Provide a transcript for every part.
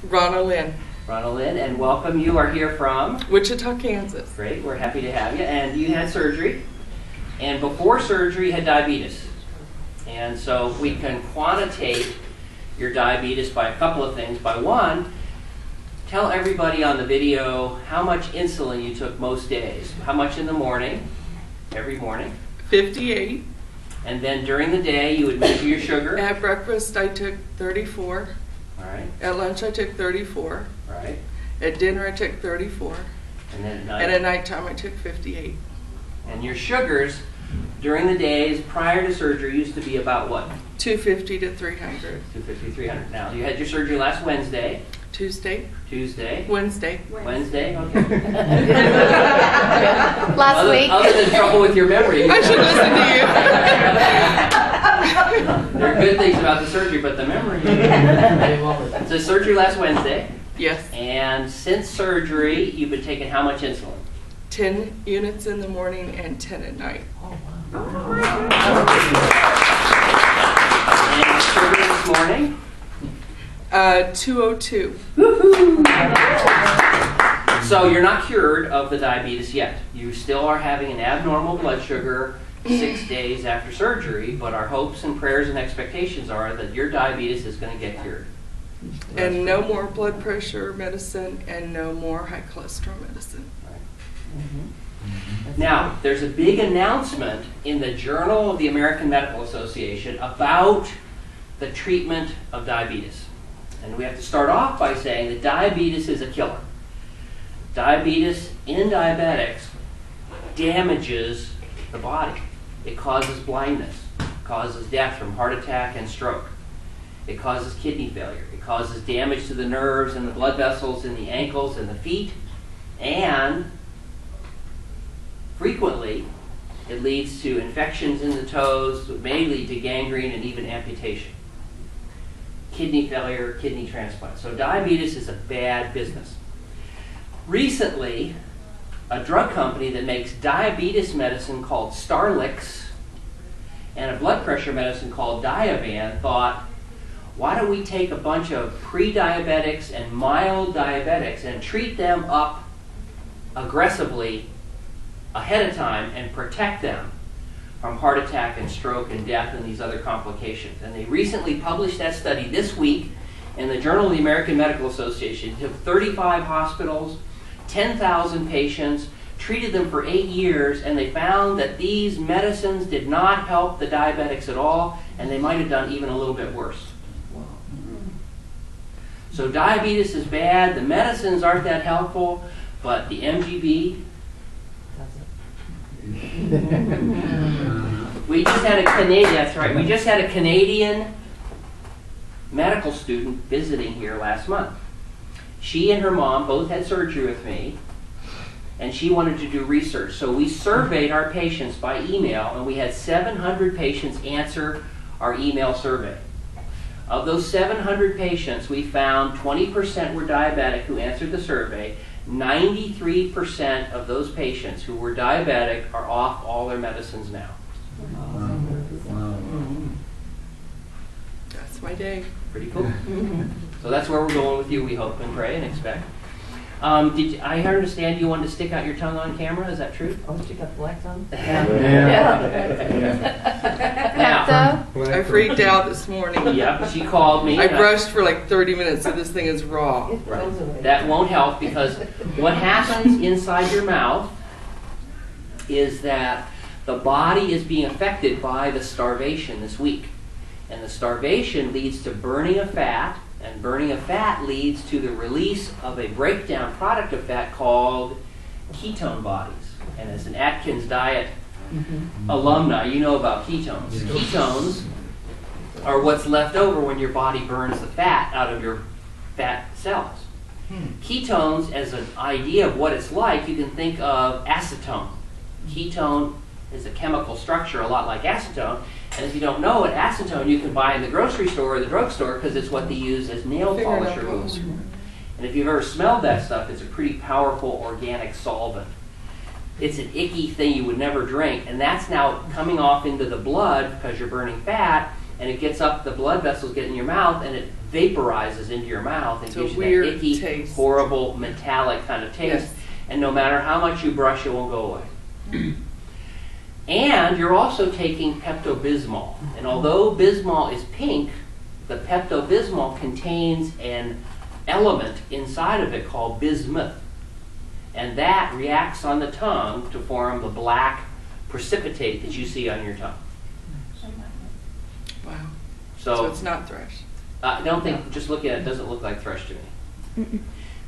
Ronald Lynn. Ronald Lynn, and welcome. You are here from? Wichita, Kansas. Great, we're happy to have you. And you had surgery, and before surgery you had diabetes. And so we can quantitate your diabetes by a couple of things. By one, tell everybody on the video how much insulin you took most days. How much in the morning, every morning? 58. And then during the day you would measure your sugar. At breakfast I took 34. All right. At lunch I took 34. Right. At dinner I took 34. And then at night? And at nighttime I took 58. And your sugars during the days prior to surgery used to be about what? 250 to 300. 250, 300. Now, you had your surgery last Wednesday. Tuesday. Wednesday. Wednesday, okay. Last week. Other than trouble with your memory. I should listen to you. There are good things about the surgery, but the memory. So surgery last Wednesday. Yes. And since surgery, you've been taking how much insulin? 10 units in the morning and 10 at night. Oh, wow. And surgery this morning? 202. So you're not cured of the diabetes yet. You still are having an abnormal blood sugar 6 days after surgery, but our hopes and prayers and expectations are that your diabetes is going to get cured. And no more blood pressure medicine and no more high cholesterol medicine. Now, there's a big announcement in the Journal of the American Medical Association about the treatment of diabetes. And we have to start off by saying that diabetes is a killer. Diabetes in diabetics damages the body. It causes blindness, causes death from heart attack and stroke. It causes kidney failure. It causes damage to the nerves and the blood vessels in the ankles and the feet. And frequently, it leads to infections in the toes, that may lead to gangrene and even amputation. Kidney failure, kidney transplant. So diabetes is a bad business. Recently, a drug company that makes diabetes medicine called Starlix and a blood pressure medicine called Diavan thought, why don't we take a bunch of pre-diabetics and mild diabetics and treat them up aggressively ahead of time and protect them from heart attack and stroke and death and these other complications. And they recently published that study this week in the Journal of the American Medical Association. It took 35 hospitals, 10,000 patients, treated them for 8 years, and they found that these medicines did not help the diabetics at all, and they might have done even a little bit worse. So diabetes is bad, the medicines aren't that helpful, but the MGB we just had a Canadian, that's right, we just had a Canadian medical student visiting here last month. She and her mom both had surgery with me, and she wanted to do research. So we surveyed our patients by email, and we had 700 patients answer our email survey. Of those 700 patients, we found 20% were diabetic who answered the survey. 93% of those patients who were diabetic are off all their medicines now. Wow. That's my day. Pretty cool. So that's where we're going with you, we hope and pray and expect. I understand you wanted to stick out your tongue on camera, is that true? Oh, stick out the black tongue? Now, I freaked out this morning. yeah, she called me. I brushed for like 30 minutes, so this thing is raw. Right. That won't help, because what happens inside your mouth is that the body is being affected by the starvation this week. And the starvation leads to burning of fat, and burning of fat leads to the release of a breakdown product of fat called ketone bodies. And as an Atkins diet alumni, you know about ketones. Ketones are what's left over when your body burns the fat out of your fat cells. Ketones, as an idea of what it's like, you can think of acetone. Ketone is a chemical structure a lot like acetone. And if you don't know it, acetone you can buy in the grocery store or the drugstore because it's what they use as nail polish remover. And if you've ever smelled that stuff, it's a pretty powerful organic solvent. It's an icky thing you would never drink, and that's now coming off into the blood because you're burning fat, and it gets up, the blood vessels get in your mouth, and it vaporizes into your mouth and It's a gives you weird that icky, taste. horrible, metallic kind of taste. Yes. And no matter how much you brush, it won't go away. And you're also taking Pepto-Bismol. And although Bismol is pink, the Pepto-Bismol contains an element inside of it called bismuth. And that reacts on the tongue to form the black precipitate that you see on your tongue. Wow. So So it's not thrush. I don't think, just looking at it, doesn't look like thrush to me.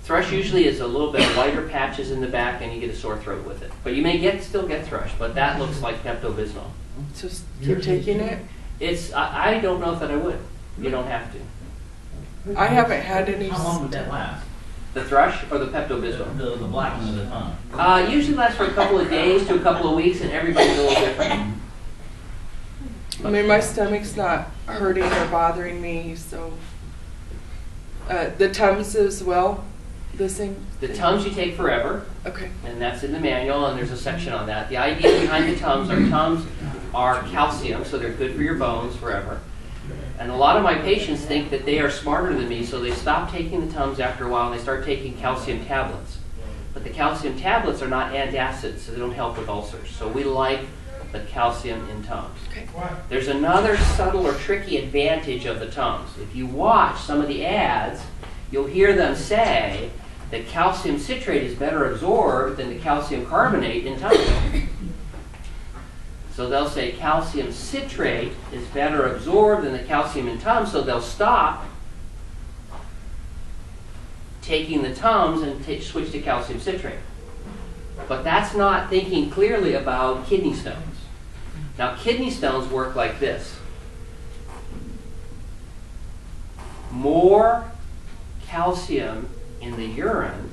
Thrush usually is a little bit whiter patches in the back, and you get a sore throat with it. But you may still get thrush, but that looks like Pepto-Bismol. So keep taking it. I don't know that I would. You don't have to. I haven't had any. How long would that last? The thrush or the Pepto-Bismol? The blackness of the tongue. Usually lasts for a couple of days to a couple of weeks, and everybody's a little different. I mean, my stomach's not hurting or bothering me, so. The Tums as well, the same. The Tums you take forever, Okay. and that's in the manual, and there's a section on that. The idea behind the Tums are calcium, so they're good for your bones forever. And a lot of my patients think that they are smarter than me, so they stop taking the Tums after a while, and they start taking calcium tablets. But the calcium tablets are not antacids, so they don't help with ulcers. So we like the calcium in Tums. Okay. There's another subtle or tricky advantage of the Tums. If you watch some of the ads, you'll hear them say that calcium citrate is better absorbed than the calcium carbonate in Tums. So they'll say calcium citrate is better absorbed than the calcium in Tums, so they'll stop taking the Tums and switch to calcium citrate. But that's not thinking clearly about kidney stones. Now, kidney stones work like this. More calcium in the urine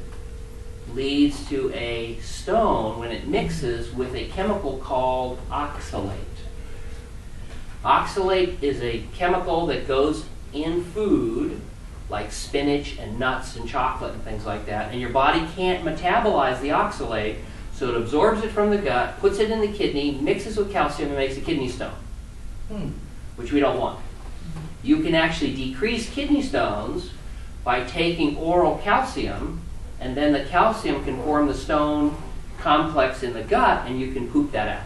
leads to a stone when it mixes with a chemical called oxalate. Oxalate is a chemical that goes in food like spinach and nuts and chocolate and things like that, and your body can't metabolize the oxalate, so it absorbs it from the gut, puts it in the kidney, mixes with calcium, and makes a kidney stone, which we don't want. You can actually decrease kidney stones by taking oral calcium, and then the calcium can form the stone complex in the gut, and you can poop that out.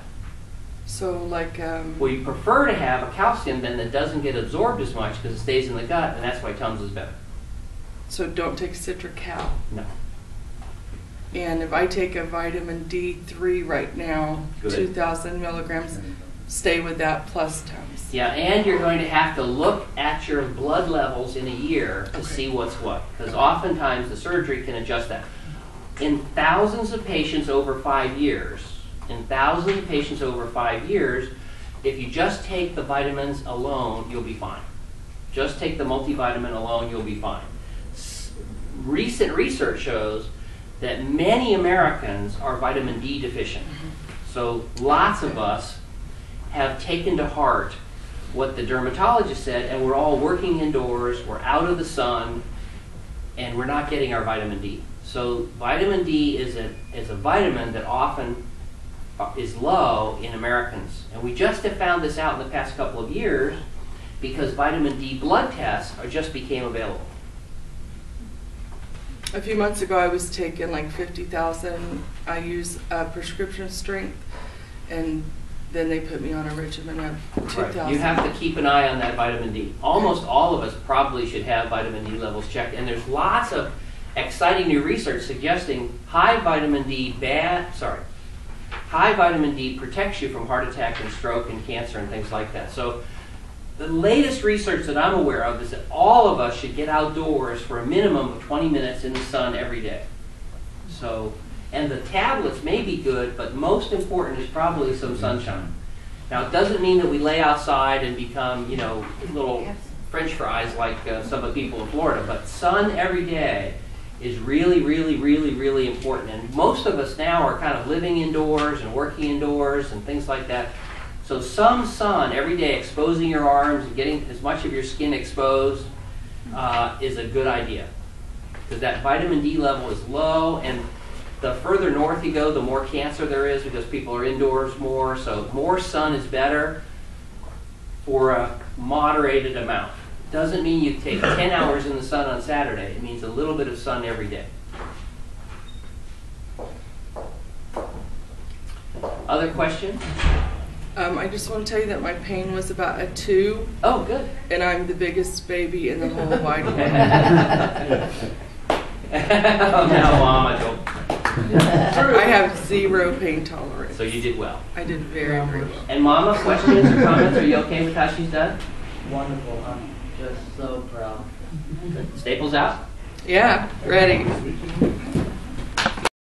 So like. Well, you prefer to have a calcium then that doesn't get absorbed as much because it stays in the gut, and that's why Tums is better. So don't take Citracal. No. And if I take a vitamin D3 right now, Good. 2,000 milligrams, stay with that plus Tums. Yeah, and you're going to have to look at your blood levels in a year to Okay. see what's what, because oftentimes the surgery can adjust that. In thousands of patients over 5 years, if you just take the vitamins alone, you'll be fine. Just take the multivitamin alone, you'll be fine. Recent research shows that many Americans are vitamin D deficient. So lots of us have taken to heart what the dermatologist said, and we're all working indoors, we're out of the sun, and we're not getting our vitamin D. So vitamin D is a vitamin that often is low in Americans. And we just have found this out in the past couple of years because vitamin D blood tests just became available. A few months ago, I was taking like 50,000. I use prescription strength, and then they put me on a regimen of 2,000. Right. You have to keep an eye on that vitamin D. Almost all of us probably should have vitamin D levels checked, and there's lots of exciting new research suggesting high vitamin D protects you from heart attack and stroke and cancer and things like that. So the latest research that I'm aware of is that all of us should get outdoors for a minimum of 20 minutes in the sun every day. So, and the tablets may be good, but most important is probably some sunshine. Now, it doesn't mean that we lay outside and become, little French fries like some of the people in Florida, but sun every day is really, really, really, really important. And most of us now are kind of living indoors and working indoors and things like that. So some sun every day, exposing your arms and getting as much of your skin exposed is a good idea. Because that vitamin D level is low, and the further north you go, the more cancer there is because people are indoors more. So more sun is better. for a moderated amount. Doesn't mean you take 10 hours in the sun on Saturday. It means a little bit of sun every day. Other questions? I just want to tell you that my pain was about a 2, Oh, good. and I'm the biggest baby in the whole wide world. Oh, now, Mama, don't. I have 0 pain tolerance. So you did well. I did very, very well. And Mama, questions or comments? Are you okay with how she's done? Wonderful. I'm just so proud. Staples out? Yeah, ready.